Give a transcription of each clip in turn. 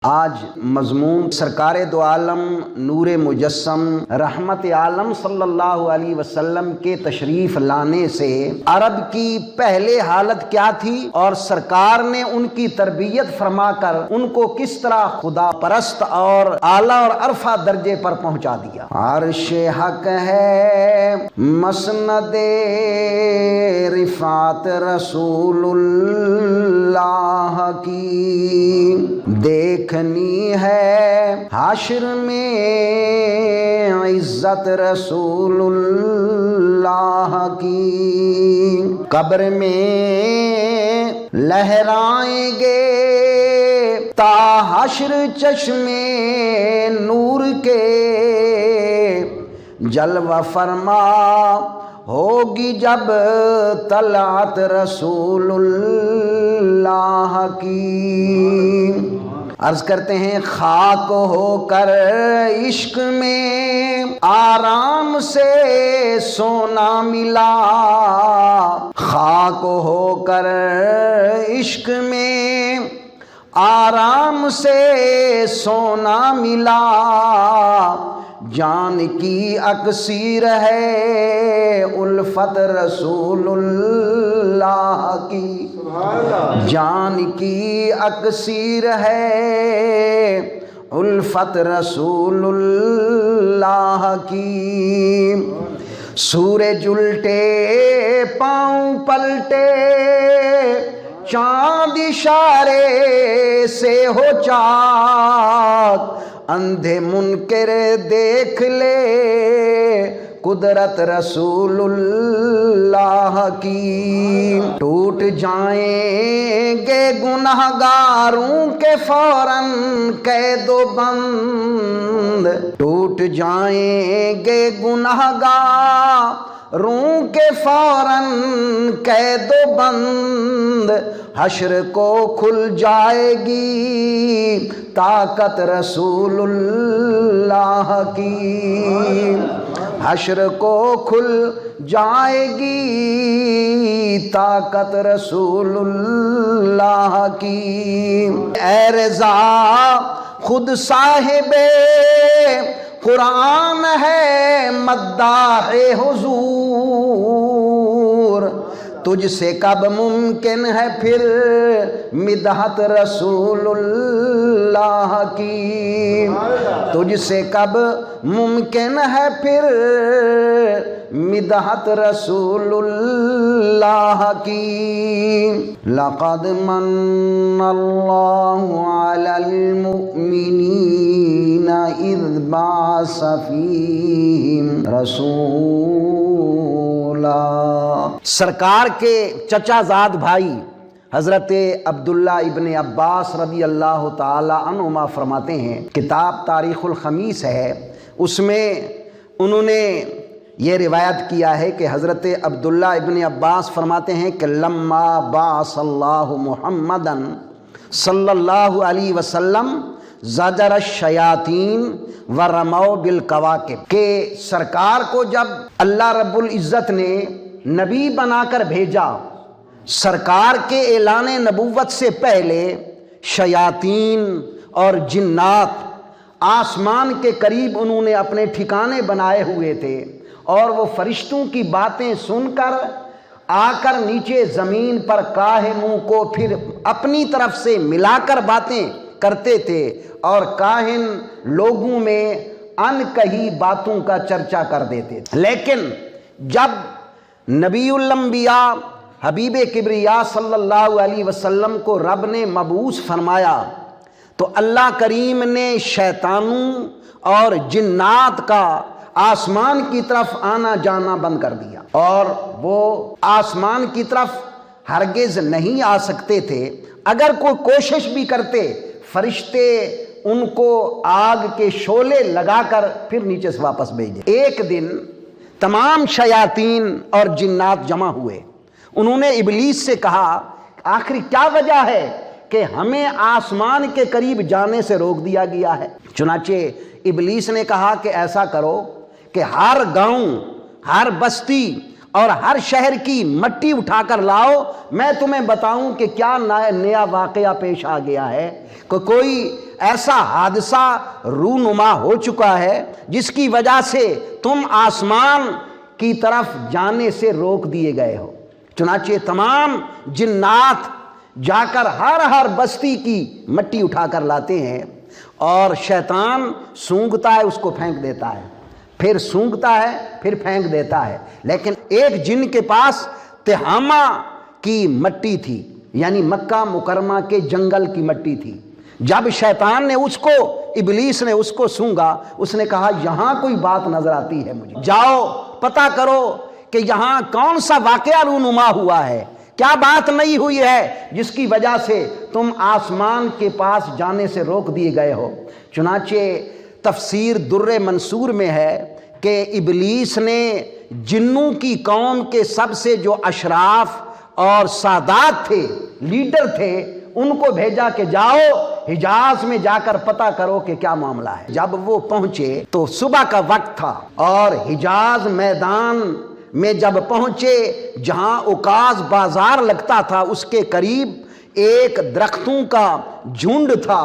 آج مضمون سرکار دو عالم نور مجسم رحمت عالم صلی اللہ علیہ وسلم کے تشریف لانے سے عرب کی پہلے حالت کیا تھی اور سرکار نے ان کی تربیت فرما کر ان کو کس طرح خدا پرست اور اعلیٰ اور عرفہ درجے پر پہنچا دیا۔ عرش حق ہے مسند رفعت رسول اللہ کی، دیکھنی ہے حشر میں عزت رسول اللہ کی، قبر میں لہرائیں گے تا حشر چشمے نور کے، جلوہ فرما ہوگی جب طلعت رسول اللہ کی۔ عرض کرتے ہیں خاک ہو کر عشق میں آرام سے سونا ملا، خاک ہو کر عشق میں آرام سے سونا ملا، جان کی اکسیر ہے الفت رسول اللہ کی، جان کی اکسیر ہے الفت رسول اللہ کی، سورج الٹے پاؤں پلٹے چاند اشارے سے ہو چاک، اندھے منکر دیکھ لے قدرت رسول اللہ کی، ٹوٹ جائیں گے گنہگاروں کے فوراً قید و بند، ٹوٹ جائیں گے گنہگاروں کے فوراً قید و بند، حشر کو کھل جائے گی طاقت رسول اللہ کی، حشر کو کھل جائے گی طاقت رسول اللہ کی۔ اے رضا خود صاحب قرآن ہے مداح حضور، تجھ سے کب ممکن ہے پھر مدحت رسول اللہ کی، تجھ سے کب ممکن ہے پھر مدحت رسول اللہ کی۔ لقد من اللہ علی المؤمنین اذ بعث فیہم رسولا۔ سرکار کے چچا زاد بھائی حضرت عبداللہ ابن عباس رضی اللہ تعالی عنہما فرماتے ہیں، کتاب تاریخ الخمیس ہے، اس میں انہوں نے یہ روایت کیا ہے کہ حضرت عبداللہ ابن عباس فرماتے ہیں کہ لما بعث اللہ محمدا صلی اللہ علیہ وسلم زجر الشیاطین ورموا بالکواکب، کہ سرکار کو جب اللہ رب العزت نے نبی بنا کر بھیجا، سرکار کے اعلان نبوت سے پہلے شیاطین اور جنات آسمان کے قریب انہوں نے اپنے ٹھکانے بنائے ہوئے تھے، اور وہ فرشتوں کی باتیں سن کر آ کر نیچے زمین پر کاہے منہ کو پھر اپنی طرف سے ملا کر باتیں کرتے تھے، اور کاہن لوگوں میں ان کہی باتوں کا چرچا کر دیتے تھے۔ لیکن جب نبی الانبیاء حبیب کبریا صلی اللہ علیہ وسلم کو رب نے مبعوث فرمایا تو اللہ کریم نے شیطانوں اور جنات کا آسمان کی طرف آنا جانا بند کر دیا، اور وہ آسمان کی طرف ہرگز نہیں آ سکتے تھے۔ اگر کوئی کوشش بھی کرتے، فرشتے ان کو آگ کے شعلے لگا کر پھر نیچے سے واپس بھیجے۔ ایک دن تمام شیاطین اور جنات جمع ہوئے، انہوں نے ابلیس سے کہا آخر کیا وجہ ہے کہ ہمیں آسمان کے قریب جانے سے روک دیا گیا ہے؟ چنانچہ ابلیس نے کہا کہ ایسا کرو کہ ہر گاؤں، ہر بستی اور ہر شہر کی مٹی اٹھا کر لاؤ، میں تمہیں بتاؤں کہ کیا نیا واقعہ پیش آ گیا ہے کہ کوئی ایسا حادثہ رونما ہو چکا ہے جس کی وجہ سے تم آسمان کی طرف جانے سے روک دیے گئے ہو۔ چنانچہ تمام جنات جا کر ہر بستی کی مٹی اٹھا کر لاتے ہیں، اور شیطان سونگتا ہے، اس کو پھینک دیتا ہے، پھر سونگتا ہے، پھر پھینک دیتا ہے۔ لیکن ایک جن کے پاس تہامہ کی مٹی تھی، یعنی مکہ مکرمہ کے جنگل کی مٹی تھی، جب شیطان نے ابلیس نے اس کو سونگا، اس نے کہا یہاں کوئی بات نظر آتی ہے مجھے، جاؤ پتہ کرو کہ یہاں کون سا واقعہ رونما ہوا ہے، کیا بات نہیں ہوئی ہے جس کی وجہ سے تم آسمان کے پاس جانے سے روک دیے گئے ہو۔ چنانچہ تفسیر در منصور میں ہے کہ ابلیس نے جنوں کی قوم کے سب سے جو اشراف اور سادات تھے، لیڈر تھے، ان کو بھیجا کہ جاؤ حجاز میں جا کر پتہ کرو کہ کیا معاملہ ہے۔ جب وہ پہنچے تو صبح کا وقت تھا، اور حجاز میدان میں جب پہنچے جہاں عکاظ بازار لگتا تھا، اس کے قریب ایک درختوں کا جھنڈ تھا،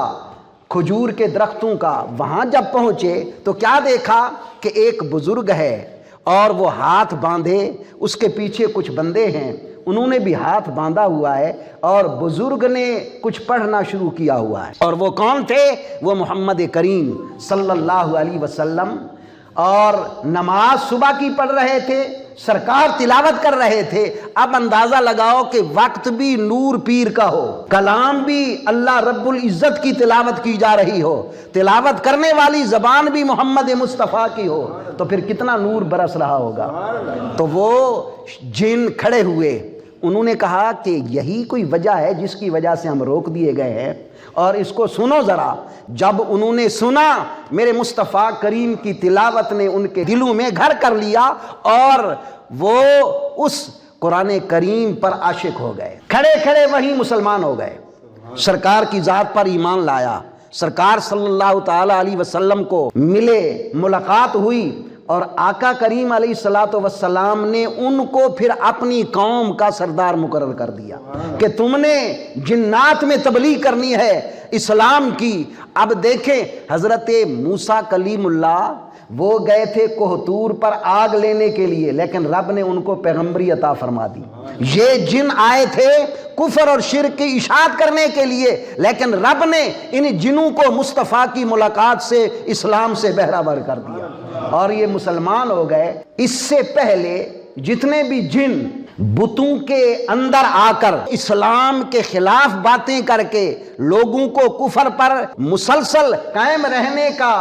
کھجور کے درختوں کا۔ وہاں جب پہنچے تو کیا دیکھا کہ ایک بزرگ ہے، اور وہ ہاتھ باندھے، اس کے پیچھے کچھ بندے ہیں، انہوں نے بھی ہاتھ باندھا ہوا ہے، اور بزرگ نے کچھ پڑھنا شروع کیا ہوا ہے۔ اور وہ کون تھے؟ وہ محمد کریم صلی اللہ علیہ وسلم، اور نماز صبح کی پڑھ رہے تھے، سرکار تلاوت کر رہے تھے۔ اب اندازہ لگاؤ کہ وقت بھی نور پیر کا ہو، کلام بھی اللہ رب العزت کی تلاوت کی جا رہی ہو، تلاوت کرنے والی زبان بھی محمد مصطفیٰ کی ہو، تو پھر کتنا نور برس رہا ہوگا۔ تو وہ جن کھڑے ہوئے، انہوں نے کہا کہ یہی کوئی وجہ ہے جس کی وجہ سے ہم روک دیے گئے ہیں، اور اس کو سنو ذرا۔ جب انہوں نے سنا، میرے مصطفیٰ کریم کی تلاوت نے ان کے دلوں میں گھر کر لیا، اور وہ اس قرآن کریم پر عاشق ہو گئے، کھڑے کھڑے وہیں مسلمان ہو گئے، سرکار کی ذات پر ایمان لایا، سرکار صلی اللہ تعالی علیہ وسلم کو ملے، ملاقات ہوئی، اور آقا کریم علیہ الصلوۃ والسلام نے ان کو پھر اپنی قوم کا سردار مقرر کر دیا کہ تم نے جنات میں تبلیغ کرنی ہے اسلام کی۔ اب دیکھیں حضرت موسیٰ کلیم اللہ، وہ گئے تھے کوہتور پر آگ لینے کے لیے، لیکن رب نے ان کو پیغمبری عطا فرما دی۔ یہ جن آئے تھے کفر اور شرک کی اشاعت کرنے کے لیے، لیکن رب نے ان جنوں کو مصطفیٰ کی ملاقات سے اسلام سے بہرہ کر دیا، اور یہ مسلمان ہو گئے۔ اس سے پہلے جتنے بھی جن بتوں کے اندر آ کر اسلام کے خلاف باتیں کر کے لوگوں کو کفر پر مسلسل قائم رہنے کا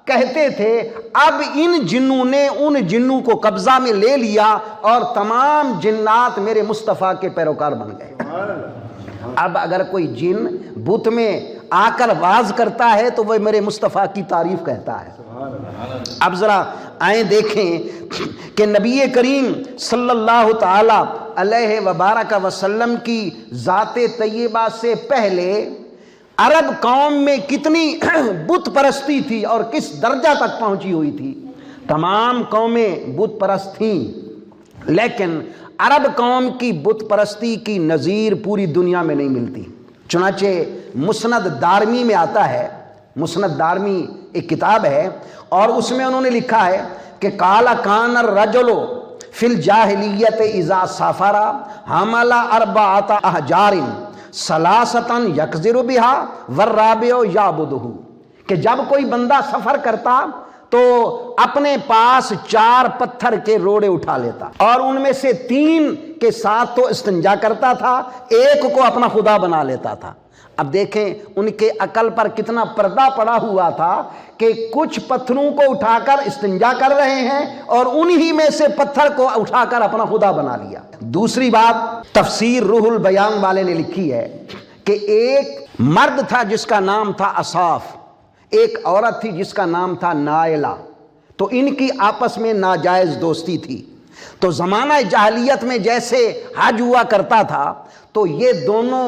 کہتے تھے، اب ان جنوں نے ان جنوں کو قبضہ میں لے لیا، اور تمام جنات میرے مصطفیٰ کے پیروکار بن گئے۔ اب اگر کوئی جن بت میں آ کر واز کرتا ہے تو وہ میرے مصطفیٰ کی تعریف کہتا ہے۔ اب ذرا آئیں دیکھیں کہ نبی کریم صلی اللہ تعالی علیہ وبارک وسلم کی ذات طیبہ سے پہلے عرب قوم میں کتنی بت پرستی تھی اور کس درجہ تک پہنچی ہوئی تھی۔ تمام قومیں بت پرست تھیں، لیکن عرب قوم کی بت پرستی کی نظیر پوری دنیا میں نہیں ملتی۔ چنانچہ مسند دارمی میں آتا ہے، مسند دارمی ایک کتاب ہے، اور اس میں انہوں نے لکھا ہے کہ قال کان الرجل فی الجاہلیت اذا سافر حمل اربعۃ احجار ثلاثۃ یکذر بها والرابع یعبدہ، کہ جب کوئی بندہ سفر کرتا تو اپنے پاس 4 پتھر کے روڑے اٹھا لیتا، اور ان میں سے 3 کے ساتھ تو استنجا کرتا تھا، ایک کو اپنا خدا بنا لیتا تھا۔ اب دیکھیں ان کے عقل پر کتنا پردہ پڑا ہوا تھا کہ کچھ پتھروں کو اٹھا کر استنجا کر رہے ہیں، اور انہی میں سے پتھر کو اٹھا کر اپنا خدا بنا لیا۔ دوسری بات تفسیر روح البیان والے نے لکھی ہے کہ ایک مرد تھا جس کا نام تھا اصاف، ایک عورت تھی جس کا نام تھا نائلہ، تو ان کی آپس میں ناجائز دوستی تھی۔ تو زمانہ جاہلیت میں جیسے حج ہوا کرتا تھا، تو یہ دونوں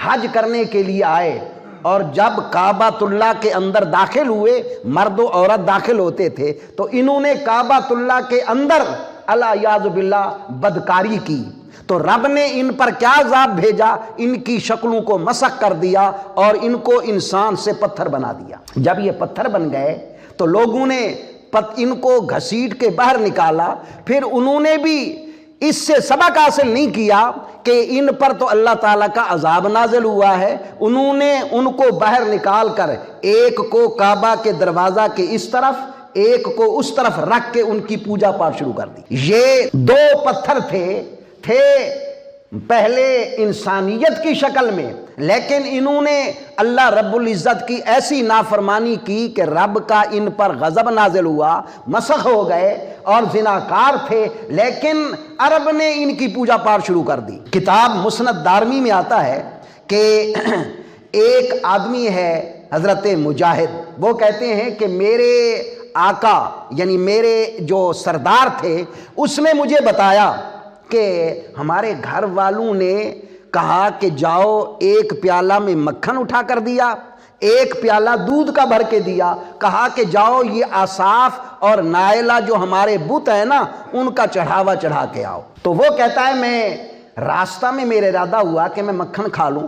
حج کرنے کے لیے آئے، اور جب کعبۃ اللہ کے اندر داخل ہوئے، مرد و عورت داخل ہوتے تھے، تو انہوں نے کعبۃ اللہ کے اندر العیاذ باللہ بدکاری کی۔ تو رب نے ان پر کیا عذاب بھیجا؟ ان کی شکلوں کو مسخ کر دیا اور ان کو انسان سے پتھر بنا دیا۔ جب یہ پتھر بن گئے تو لوگوں نے ان کو گھسیٹ کے باہر نکالا، پھر انہوں نے بھی اس سے سبق حاصل نہیں کیا کہ ان پر تو اللہ تعالیٰ کا عذاب نازل ہوا ہے۔ انہوں نے ان کو باہر نکال کر ایک کو کعبہ کے دروازہ کے اس طرف، ایک کو اس طرف رکھ کے ان کی پوجا پاٹ شروع کر دی۔ یہ دو پتھر تھے پہلے انسانیت کی شکل میں، لیکن انہوں نے اللہ رب العزت کی ایسی نافرمانی کی کہ رب کا ان پر غضب نازل ہوا، مسخ ہو گئے اور زناکار تھے، لیکن عرب نے ان کی پوجا پاٹ شروع کر دی۔ کتاب مسند دارمی میں آتا ہے کہ ایک آدمی ہے حضرت مجاہد، وہ کہتے ہیں کہ میرے آقا یعنی میرے جو سردار تھے اس نے مجھے بتایا کہ ہمارے گھر والوں نے کہا کہ جاؤ ایک پیالہ میں مکھن اٹھا کر دیا، ایک پیالہ دودھ کا بھر کے دیا، کہا کہ جاؤ یہ آصاف اور نائلہ جو ہمارے بت ہیں نا ان کا چڑھاوا چڑھا کے آؤ۔ تو وہ کہتا ہے میں راستہ میں میرے ارادہ ہوا کہ میں مکھن کھا لوں،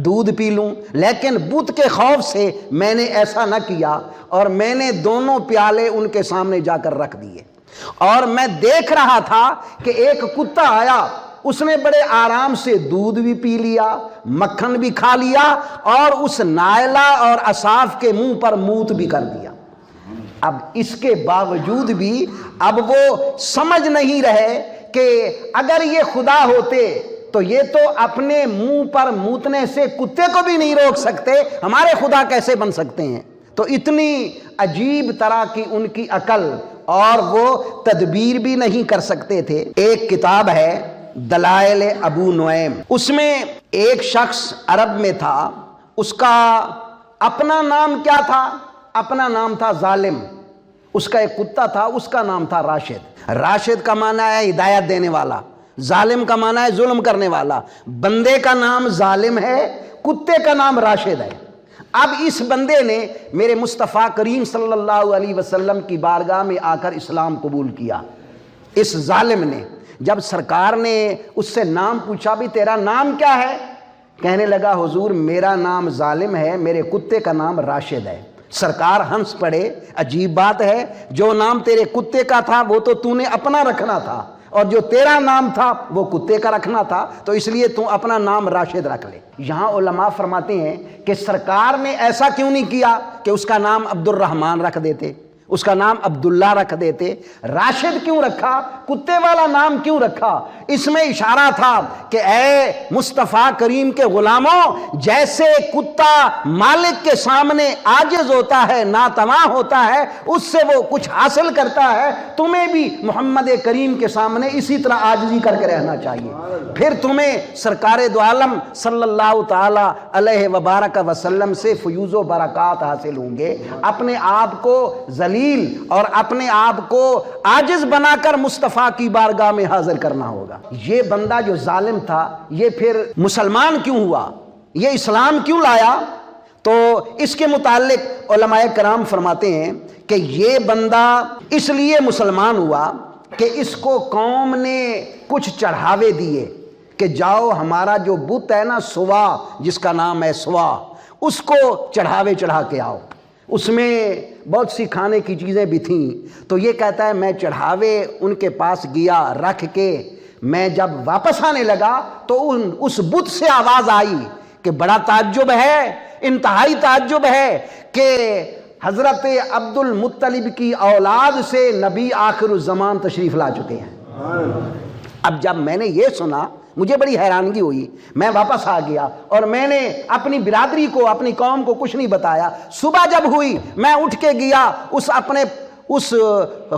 دودھ پی لوں، لیکن بت کے خوف سے میں نے ایسا نہ کیا اور میں نے دونوں پیالے ان کے سامنے جا کر رکھ دیے، اور میں دیکھ رہا تھا کہ ایک کتا آیا، اس نے بڑے آرام سے دودھ بھی پی لیا، مکھن بھی کھا لیا اور اس نائلہ اور اصاف کے منہ پر موت بھی کر دیا۔ اب اس کے باوجود بھی اب وہ سمجھ نہیں رہے کہ اگر یہ خدا ہوتے تو یہ تو اپنے منہ پر موتنے سے کتے کو بھی نہیں روک سکتے، ہمارے خدا کیسے بن سکتے ہیں؟ تو اتنی عجیب طرح کی ان کی عقل، اور وہ تدبیر بھی نہیں کر سکتے تھے۔ ایک کتاب ہے دلائل ابو نعیم، اس میں ایک شخص عرب میں تھا، اس کا اپنا نام کیا تھا؟ اپنا نام تھا ظالم۔ اس کا ایک کتا تھا، اس کا نام تھا راشد۔ راشد کا معنی ہے ہدایت دینے والا، ظالم کا معنی ہے ظلم کرنے والا۔ بندے کا نام ظالم ہے، کتے کا نام راشد ہے۔ اب اس بندے نے میرے مصطفیٰ کریم صلی اللہ علیہ وسلم کی بارگاہ میں آ کر اسلام قبول کیا۔ اس ظالم نے جب سرکار نے اس سے نام پوچھا بھی تیرا نام کیا ہے، کہنے لگا حضور میرا نام ظالم ہے، میرے کتے کا نام راشد ہے۔ سرکار ہنس پڑے، عجیب بات ہے، جو نام تیرے کتے کا تھا وہ تو نے اپنا رکھنا تھا، اور جو تیرا نام تھا وہ کتے کا رکھنا تھا، تو اس لیے تو اپنا نام راشد رکھ لے۔ یہاں علماء فرماتے ہیں کہ سرکار نے ایسا کیوں نہیں کیا کہ اس کا نام عبد الرحمن رکھ دیتے، اس کا نام عبداللہ رکھ دیتے؟ راشد کیوں رکھا؟ کتے والا نام کیوں رکھا؟ اس میں اشارہ تھا کہ اے مصطفیٰ کریم کے غلاموں، جیسے کتا مالک کے سامنے عاجز ہوتا ہے، ناتواں ہوتا ہے، اس سے وہ کچھ حاصل کرتا ہے، تمہیں بھی محمد کریم کے سامنے اسی طرح عاجزی کر کے رہنا چاہیے، پھر تمہیں سرکار دو عالم صلی اللہ تعالی علیہ وبارک وسلم سے فیوز و برکات حاصل ہوں گے۔ اپنے آپ کو ذلیل اور اپنے آپ کو عاجز بنا کر مصطفیٰ کی بارگاہ میں حاضر کرنا ہوگا۔ یہ بندہ جو ظالم تھا یہ پھر مسلمان کیوں ہوا؟ یہ اسلام کیوں لایا؟ تو اس کے متعلق علماء کرام فرماتے ہیں کہ یہ بندہ اس لیے مسلمان ہوا کہ اس کو قوم نے کچھ چڑھاوے دیے کہ جاؤ ہمارا جو بت ہے نا سوا، جس کا نام ہے سوا، اس کو چڑھاوے چڑھا کے آؤ۔ اس میں بہت سی کھانے کی چیزیں بھی تھیں، تو یہ کہتا ہے میں چڑھاوے ان کے پاس گیا رکھ کے، میں جب واپس آنے لگا تو اس بت سے آواز آئی کہ بڑا تعجب ہے، انتہائی تعجب ہے کہ حضرت عبد المطلب کی اولاد سے نبی آخر الزمان تشریف لا چکے ہیں۔ اب جب میں نے یہ سنا مجھے بڑی حیرانگی ہوئی، میں واپس آ گیا اور میں نے اپنی برادری کو، اپنی قوم کو کچھ نہیں بتایا۔ صبح جب ہوئی میں اٹھ کے گیا اس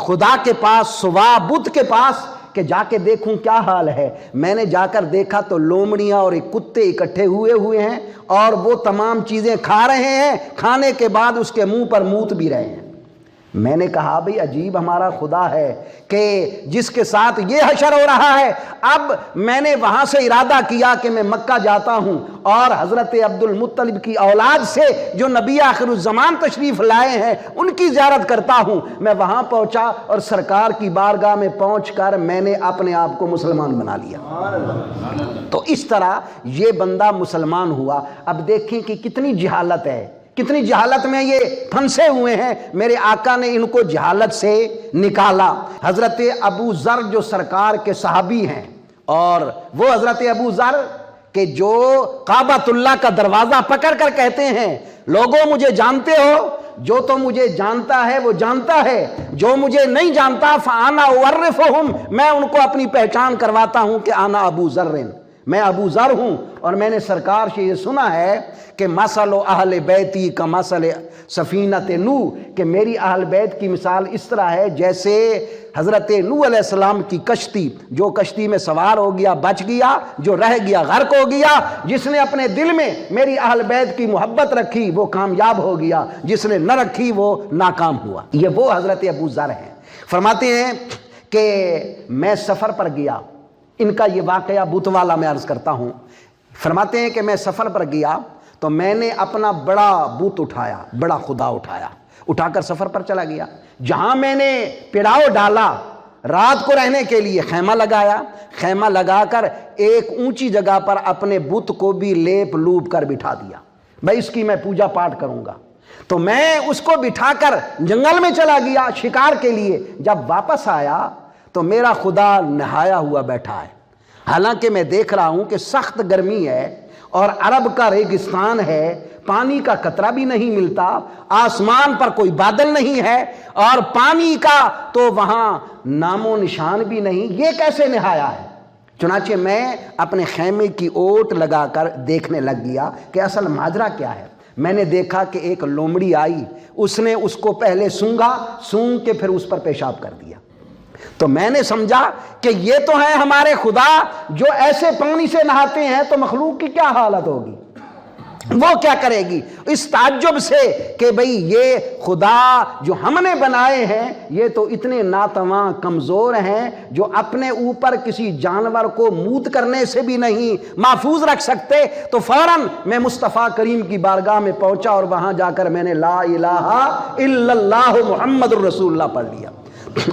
خدا کے پاس، سوا بت کے پاس، کہ جا کے دیکھوں کیا حال ہے۔ میں نے جا کر دیکھا تو لومڑیاں اور ایک کتے اکٹھے ہوئے ہیں اور وہ تمام چیزیں کھا رہے ہیں، کھانے کے بعد اس کے منہ پر موت بھی رہے ہیں۔ میں نے کہا بھئی عجیب ہمارا خدا ہے کہ جس کے ساتھ یہ حشر ہو رہا ہے۔ اب میں نے وہاں سے ارادہ کیا کہ میں مکہ جاتا ہوں اور حضرت عبد المطلب کی اولاد سے جو نبی آخر الزمان تشریف لائے ہیں ان کی زیارت کرتا ہوں۔ میں وہاں پہنچا اور سرکار کی بارگاہ میں پہنچ کر میں نے اپنے آپ کو مسلمان بنا لیا۔ تو اس طرح یہ بندہ مسلمان ہوا۔ اب دیکھیں کہ کتنی جہالت ہے، کتنی جہالت میں یہ پھنسے ہوئے ہیں۔ میرے آقا نے ان کو جہالت سے نکالا۔ حضرت ابو ذر جو سرکار کے صحابی ہیں، اور وہ حضرت ابو ذر کہ جو کعبۃ اللہ کا دروازہ پکڑ کر کہتے ہیں لوگوں مجھے جانتے ہو، جو تو مجھے جانتا ہے وہ جانتا ہے، جو مجھے نہیں جانتا فانا اعرفہم، میں ان کو اپنی پہچان کرواتا ہوں کہ انا ابو ذر، میں ابو ذر ہوں۔ اور میں نے سرکار سے یہ سنا ہے کہ مثل اہل بیتی کا مثل سفینۃ نوح، کہ میری اہل بیت کی مثال اس طرح ہے جیسے حضرت نوح علیہ السلام کی کشتی، جو کشتی میں سوار ہو گیا بچ گیا، جو رہ گیا غرق ہو گیا۔ جس نے اپنے دل میں میری اہل بیت کی محبت رکھی وہ کامیاب ہو گیا، جس نے نہ رکھی وہ ناکام ہوا۔ یہ وہ حضرت ابو ذر ہیں۔ فرماتے ہیں کہ میں سفر پر گیا، ان کا یہ واقعہ بت والا میں عرض کرتا ہوں۔ فرماتے ہیں کہ میں سفر پر گیا تو میں نے اپنا بڑا بت اٹھایا، بڑا خدا اٹھا کر سفر پر چلا گیا۔ جہاں میں نے پڑاؤ ڈالا رات کو رہنے کے لیے، خیمہ لگایا، خیمہ لگا کر ایک اونچی جگہ پر اپنے بت کو بھی لیپ لوپ کر بٹھا دیا، بھائی اس کی میں پوجا پاٹ کروں گا۔ تو میں اس کو بٹھا کر جنگل میں چلا گیا شکار کے لیے۔ جب واپس آیا تو میرا خدا نہایا ہوا بیٹھا ہے، حالانکہ میں دیکھ رہا ہوں کہ سخت گرمی ہے اور عرب کا ریگستان ہے، پانی کا قطرہ بھی نہیں ملتا، آسمان پر کوئی بادل نہیں ہے اور پانی کا تو وہاں نام و نشان بھی نہیں، یہ کیسے نہایا ہے؟ چنانچہ میں اپنے خیمے کی اوٹ لگا کر دیکھنے لگ گیا کہ اصل ماجرا کیا ہے۔ میں نے دیکھا کہ ایک لومڑی آئی، اس نے اس کو پہلے سونگا، سونگ کے پھر اس پر پیشاب کر دیا۔ تو میں نے سمجھا کہ یہ تو ہیں ہمارے خدا جو ایسے پانی سے نہاتے ہیں، تو مخلوق کی کیا حالت ہوگی، وہ کیا کرے گی؟ اس تعجب سے کہ بھئی یہ خدا جو ہم نے بنائے ہیں یہ تو اتنے ناتواں کمزور ہیں جو اپنے اوپر کسی جانور کو موت کرنے سے بھی نہیں محفوظ رکھ سکتے۔ تو فوراً میں مصطفیٰ کریم کی بارگاہ میں پہنچا اور وہاں جا کر میں نے لا الہ الا اللہ محمد الرسول اللہ پڑھ لیا،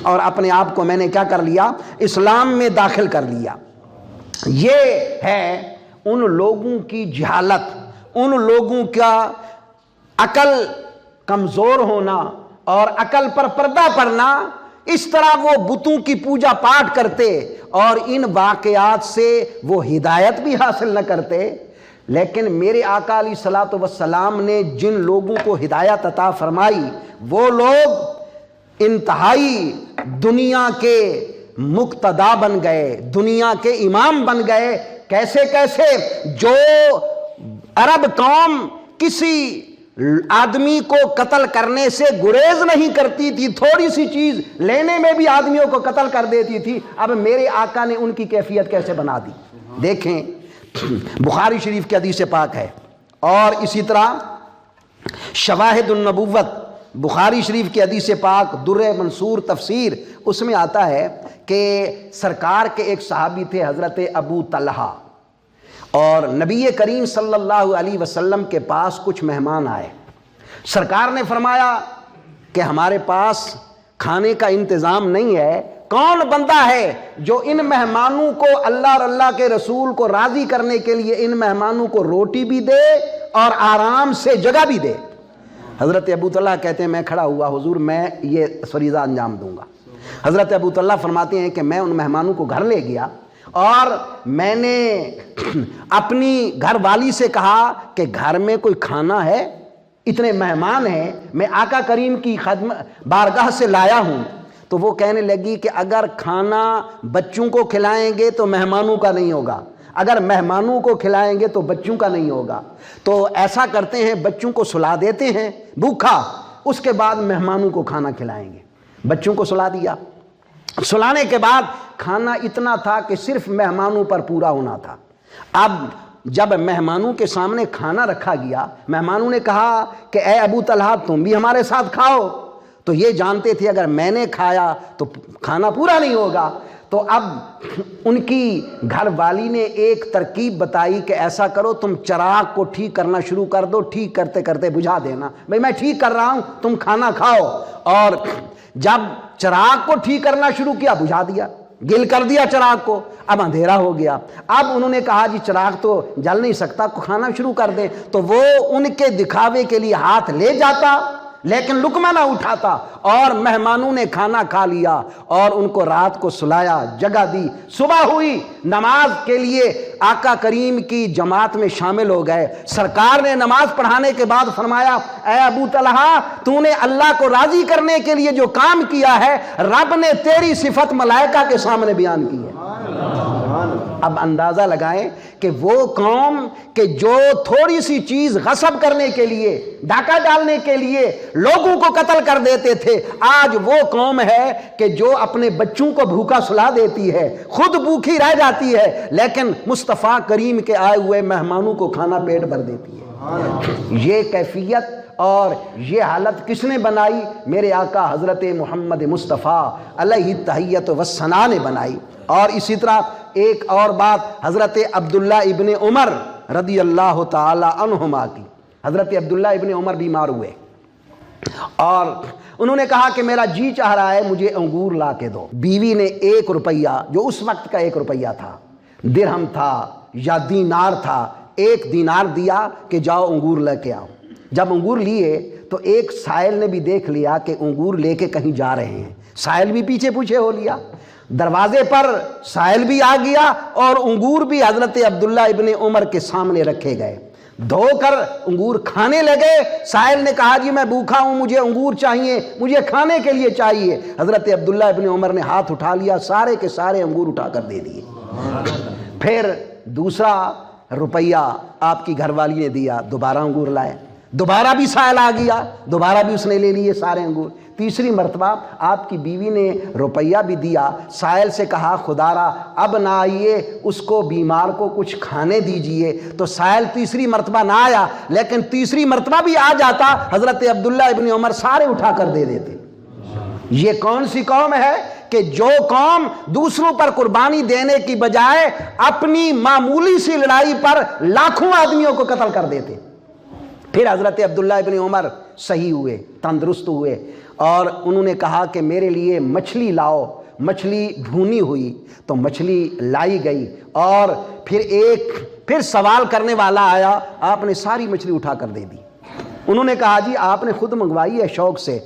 اور اپنے آپ کو میں نے کیا کر لیا؟ اسلام میں داخل کر لیا۔ یہ ہے ان لوگوں کی جہالت، ان لوگوں کا عقل کمزور ہونا اور عقل پر پردہ پڑنا۔ اس طرح وہ بتوں کی پوجا پاٹ کرتے اور ان واقعات سے وہ ہدایت بھی حاصل نہ کرتے۔ لیکن میرے آقا علیہ الصلوۃ والسلام نے جن لوگوں کو ہدایت عطا فرمائی وہ لوگ انتہائی دنیا کے مقتدا بن گئے، دنیا کے امام بن گئے۔ کیسے کیسے؟ جو عرب قوم کسی آدمی کو قتل کرنے سے گریز نہیں کرتی تھی، تھوڑی سی چیز لینے میں بھی آدمیوں کو قتل کر دیتی تھی، اب میرے آقا نے ان کی کیفیت کیسے بنا دی۔ دیکھیں بخاری شریف کی حدیث پاک ہے، اور اسی طرح شواہد النبوت بخاری شریف کی حدیث پاک در منصور تفسیر، اس میں آتا ہے کہ سرکار کے ایک صحابی تھے حضرت ابو طلحہ، اور نبی کریم صلی اللہ علیہ وسلم کے پاس کچھ مہمان آئے۔ سرکار نے فرمایا کہ ہمارے پاس کھانے کا انتظام نہیں ہے، کون بندہ ہے جو ان مہمانوں کو اللہ اور اللہ کے رسول کو راضی کرنے کے لیے ان مہمانوں کو روٹی بھی دے اور آرام سے جگہ بھی دے؟ حضرت ابو طلحہ کہتے ہیں میں کھڑا ہوا، حضور میں یہ فریضہ انجام دوں گا۔ حضرت ابو طلحہ فرماتے ہیں کہ میں ان مہمانوں کو گھر لے گیا اور میں نے اپنی گھر والی سے کہا کہ گھر میں کوئی کھانا ہے، اتنے مہمان ہیں، میں آقا کریم کی بارگاہ سے لایا ہوں۔ تو وہ کہنے لگی کہ اگر کھانا بچوں کو کھلائیں گے تو مہمانوں کا نہیں ہوگا، اگر مہمانوں کو کھلائیں گے تو بچوں کا نہیں ہوگا، تو ایسا کرتے ہیں بچوں کو سلا دیتے ہیں بھوکھا، اس کے بعد مہمانوں کو کھانا کھلائیں گے۔ بچوں کو سلا دیا، سلانے کے بعد کھانا اتنا تھا کہ صرف مہمانوں پر پورا ہونا تھا۔ اب جب مہمانوں کے سامنے کھانا رکھا گیا، مہمانوں نے کہا کہ اے ابو طلحہ تم بھی ہمارے ساتھ کھاؤ، تو یہ جانتے تھے اگر میں نے کھایا تو کھانا پورا نہیں ہوگا۔ تو اب ان کی گھر والی نے ایک ترکیب بتائی کہ ایسا کرو تم چراغ کو ٹھیک کرنا شروع کر دو، ٹھیک کرتے کرتے بجھا دینا، بھئی میں ٹھیک کر رہا ہوں تم کھانا کھاؤ۔ اور جب چراغ کو ٹھیک کرنا شروع کیا بجھا دیا، گل کر دیا چراغ کو، اب اندھیرا ہو گیا۔ اب انہوں نے کہا جی چراغ تو جل نہیں سکتا، کھانا شروع کر دیں۔ تو وہ ان کے دکھاوے کے لیے ہاتھ لے جاتا لیکن لقمہ نہ اٹھاتا، اور مہمانوں نے کھانا کھا لیا اور ان کو رات کو سلایا، جگہ دی۔ صبح ہوئی، نماز کے لیے آقا کریم کی جماعت میں شامل ہو گئے۔ سرکار نے نماز پڑھانے کے بعد فرمایا اے ابو طلحہ، تو نے اللہ کو راضی کرنے کے لیے جو کام کیا ہے رب نے تیری صفت ملائکہ کے سامنے بیان کی ہے۔ اب اندازہ لگائیں کہ وہ قوم کہ جو تھوڑی سی چیز غصب کرنے کے لیے، ڈاکہ ڈالنے کے لیے لوگوں کو قتل کر دیتے تھے، آج وہ قوم ہے کہ جو اپنے بچوں کو بھوکا سلا دیتی ہے، خود بھوکی رہ جاتی ہے، لیکن مصطفیٰ کریم کے آئے ہوئے مہمانوں کو کھانا پیٹ بھر دیتی ہے۔ یہ کیفیت اور یہ حالت کس نے بنائی؟ میرے آقا حضرت محمد مصطفیٰ علیہ التحیۃ والثناء نے بنائی۔ اور اسی طرح ایک اور بات حضرت عبداللہ ابن عمر رضی اللہ تعالی عنہما کی۔ حضرت عبداللہ ابن عمر بیمار ہوئے اور انہوں نے کہا کہ میرا جی چاہ رہا ہے مجھے انگور لا کے دو۔ بیوی نے 1 روپیہ، جو اس وقت کا 1 روپیہ تھا، درہم تھا یا دینار تھا، 1 دینار دیا کہ جاؤ انگور لے کے آؤ۔ جب انگور لیے تو ایک سائل نے بھی دیکھ لیا کہ انگور لے کے کہیں جا رہے ہیں، سائل بھی پیچھے پیچھے ہو لیا، دروازے پر سائل بھی آ گیا اور انگور بھی حضرت عبداللہ ابن عمر کے سامنے رکھے گئے۔ دھو کر انگور کھانے لگے۔ سائل نے کہا جی میں بھوکا ہوں، مجھے انگور چاہیے، مجھے کھانے کے لیے چاہیے۔ حضرت عبداللہ ابن عمر نے ہاتھ اٹھا لیا، سارے کے سارے انگور اٹھا کر دے دیے۔ پھر دوسرا روپیہ آپ کی گھر والی نے دیا، دوبارہ انگور لائے، دوبارہ بھی سائل آ گیا، دوبارہ بھی اس نے لے لیے سارے انگور۔ تیسری مرتبہ آپ کی بیوی نے روپیہ بھی دیا، سائل سے کہا خدا را اب نہ آئیے، اس کو بیمار کو کچھ کھانے دیجئے۔ تو سائل تیسری مرتبہ نہ آیا، لیکن تیسری مرتبہ بھی آ جاتا، حضرت عبداللہ ابن عمر سارے اٹھا کر دے دیتے۔ یہ کون سی قوم ہے کہ جو قوم دوسروں پر قربانی دینے کی بجائے اپنی معمولی سی لڑائی پر لاکھوں آدمیوں کو قتل کر دیتے۔ پھر حضرت عبداللہ ابن عمر صحیح ہوئے، تندرست ہوئے، اور انہوں نے کہا کہ میرے لیے مچھلی لاؤ۔ مچھلی بھونی ہوئی تو مچھلی لائی گئی، اور پھر سوال کرنے والا آیا، آپ نے ساری مچھلی اٹھا کر دے دی۔ انہوں نے کہا جی آپ نے خود منگوائی ہے شوق سے۔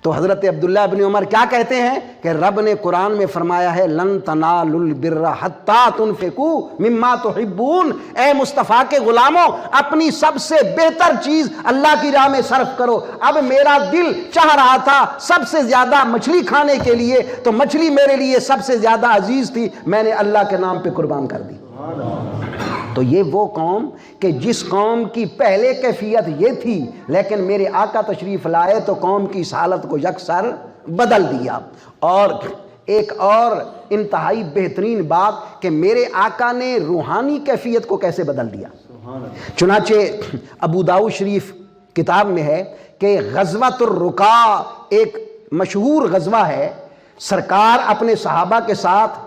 تو حضرت عبداللہ ابن عمر کیا کہتے ہیں کہ رب نے قرآن میں فرمایا ہے لن تنالوا البر حتی تنفقوا مما تحبون، اے مصطفیٰ کے غلاموں اپنی سب سے بہتر چیز اللہ کی راہ میں صرف کرو۔ اب میرا دل چاہ رہا تھا سب سے زیادہ مچھلی کھانے کے لیے، تو مچھلی میرے لیے سب سے زیادہ عزیز تھی، میں نے اللہ کے نام پہ قربان کر دی۔ تو یہ وہ قوم کہ جس قوم کی پہلے کیفیت یہ تھی، لیکن میرے آقا تشریف لائے تو قوم کی اس حالت کو یکسر بدل دیا۔ اور ایک اور انتہائی بہترین بات کہ میرے آقا نے روحانی کیفیت کو کیسے بدل دیا۔ چنانچہ ابو داؤد شریف کتاب میں ہے کہ غزوۃ الرقاع ایک مشہور غزوہ ہے، سرکار اپنے صحابہ کے ساتھ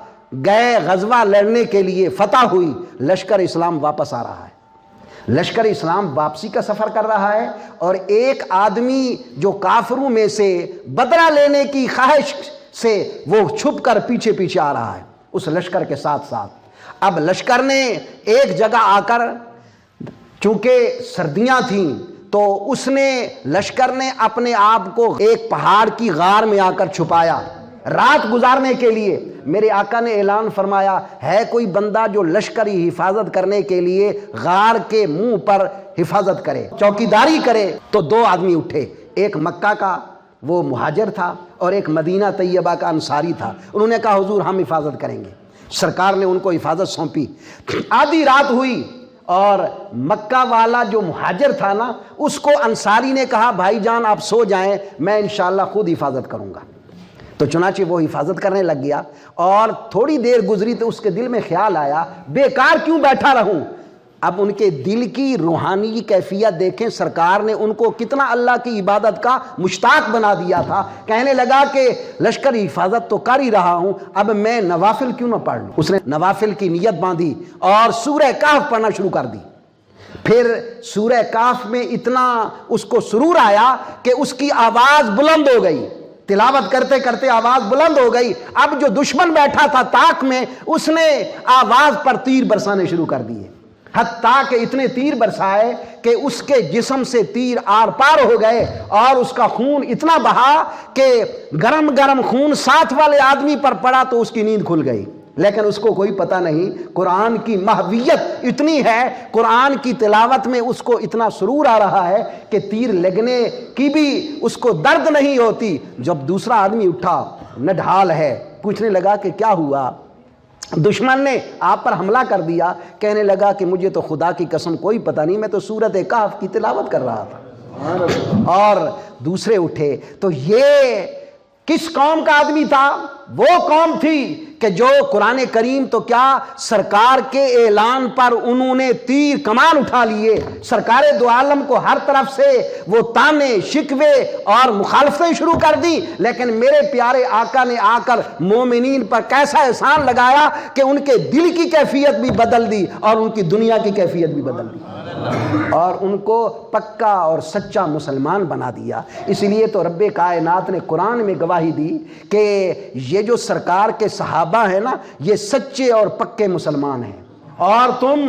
گئے غزوہ لڑنے کے لیے، فتح ہوئی، لشکر اسلام واپس آ رہا ہے، لشکر اسلام واپسی کا سفر کر رہا ہے، اور ایک آدمی جو کافروں میں سے بدلہ لینے کی خواہش سے وہ چھپ کر پیچھے پیچھے آ رہا ہے اس لشکر کے ساتھ ساتھ۔ اب لشکر نے ایک جگہ آ کر، چونکہ سردیاں تھیں تو لشکر نے اپنے آپ کو ایک پہاڑ کی غار میں آ کر چھپایا رات گزارنے کے لیے۔ میرے آقا نے اعلان فرمایا ہے کوئی بندہ جو لشکری حفاظت کرنے کے لیے غار کے منہ پر حفاظت کرے، چوکیداری کرے۔ تو 2 آدمی اٹھے، ایک مکہ کا وہ مہاجر تھا اور ایک مدینہ طیبہ کا انصاری تھا۔ انہوں نے کہا حضور ہم حفاظت کریں گے۔ سرکار نے ان کو حفاظت سونپی۔ آدھی رات ہوئی اور مکہ والا جو مہاجر تھا نا، اس کو انصاری نے کہا بھائی جان آپ سو جائیں، میں انشاءاللہ خود حفاظت کروں گا۔ تو چنانچہ وہ حفاظت کرنے لگ گیا، اور تھوڑی دیر گزری تو اس کے دل میں خیال آیا بیکار کیوں بیٹھا رہوں، اب ان کے دل کی روحانی کیفیت دیکھیں، سرکار نے ان کو کتنا اللہ کی عبادت کا مشتاق بنا دیا تھا۔ کہنے لگا کہ لشکر حفاظت تو کر ہی رہا ہوں، اب میں نوافل کیوں نہ پڑھ لوں۔ اس نے نوافل کی نیت باندھی اور سورہ کہف پڑھنا شروع کر دی۔ پھر سورہ کہف میں اتنا اس کو سرور آیا کہ اس کی آواز بلند ہو گئی، تلاوت کرتے کرتے آواز بلند ہو گئی۔ اب جو دشمن بیٹھا تھا طاق میں، اس نے آواز پر تیر برسانے شروع کر دیے، حتیٰ کہ اتنے تیر برسائے کہ اس کے جسم سے تیر آر پار ہو گئے اور اس کا خون اتنا بہا کہ گرم گرم خون ساتھ والے آدمی پر پڑا تو اس کی نیند کھل گئی۔ لیکن اس کو کوئی پتہ نہیں، قرآن کی محویت اتنی ہے، قرآن کی تلاوت میں اس کو اتنا سرور آ رہا ہے کہ تیر لگنے کی بھی اس کو درد نہیں ہوتی۔ جب دوسرا آدمی اٹھا، نڈھال ہے، پوچھنے لگا کہ کیا ہوا؟ دشمن نے آپ پر حملہ کر دیا۔ کہنے لگا کہ مجھے تو خدا کی قسم کوئی پتہ نہیں، میں تو سورۃ کہف کی تلاوت کر رہا تھا۔ اور دوسرے اٹھے۔ تو یہ کس قوم کا آدمی تھا؟ وہ قوم تھی کہ جو قرآن کریم تو کیا سرکار کے اعلان پر انہوں نے تیر کمان اٹھا لیے، سرکار دو عالم کو ہر طرف سے وہ تانے شکوے اور مخالفتیں شروع کر دی، لیکن میرے پیارے آقا نے آ کر مومنین پر کیسا احسان لگایا کہ ان کے دل کی کیفیت بھی بدل دی اور ان کی دنیا کی کیفیت بھی بدل دی اور ان کو پکا اور سچا مسلمان بنا دیا۔ اس لیے تو رب کائنات نے قرآن میں گواہی دی کہ یہ جو سرکار کے صحابہ ہیں نا، یہ سچے اور پکے مسلمان ہیں، اور تم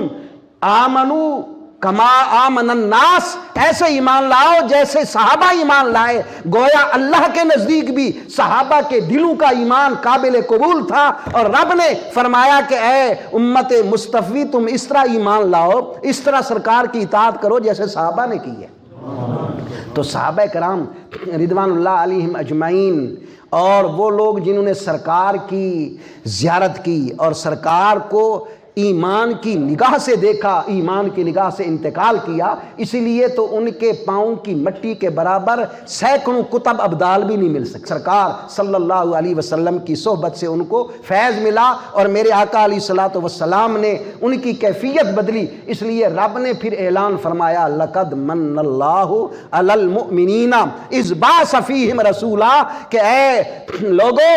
آمنو کما آمن الناس، ایسے ایمان لاؤ جیسے صحابہ ایمان لائے۔ گویا اللہ کے نزدیک بھی صحابہ کے دلوں کا ایمان قابل قبول تھا، اور رب نے فرمایا کہ اے امت مصطفی تم اس طرح ایمان لاؤ، اس طرح سرکار کی اطاعت کرو جیسے صحابہ نے کی ہے۔ تو صحابہ کرام رضوان اللہ علیہم اجمعین اور وہ لوگ جنہوں نے سرکار کی زیارت کی اور سرکار کو ایمان کی نگاہ سے دیکھا، ایمان کی نگاہ سے انتقال کیا، اسی لیے تو ان کے پاؤں کی مٹی کے برابر سینکڑوں کتب ابدال بھی نہیں مل سکتے۔ سرکار صلی اللہ علیہ وسلم کی صحبت سے ان کو فیض ملا اور میرے آقا علیہ الصلوۃ والسلام نے ان کی کیفیت بدلی۔ اس لیے رب نے پھر اعلان فرمایا لقد من اللہ علی المؤمنین اذ بعث فیہم رسولا، کہ اے لوگو،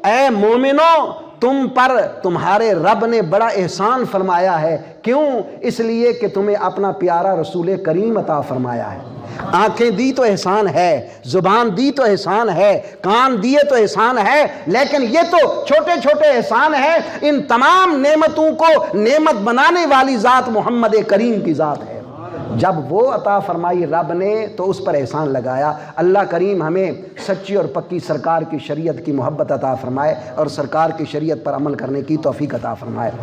اے مومنو، تم پر تمہارے رب نے بڑا احسان فرمایا ہے۔ کیوں؟ اس لیے کہ تمہیں اپنا پیارا رسول کریم عطا فرمایا ہے۔ آنکھیں دی تو احسان ہے، زبان دی تو احسان ہے، کان دیے تو احسان ہے، لیکن یہ تو چھوٹے چھوٹے احسان ہیں۔ ان تمام نعمتوں کو نعمت بنانے والی ذات محمد کریم کی ذات ہے۔ جب وہ عطا فرمائی رب نے تو اس پر احسان لگایا۔ اللہ کریم ہمیں سچی اور پکی سرکار کی شریعت کی محبت عطا فرمائے اور سرکار کی شریعت پر عمل کرنے کی توفیق عطا فرمائے۔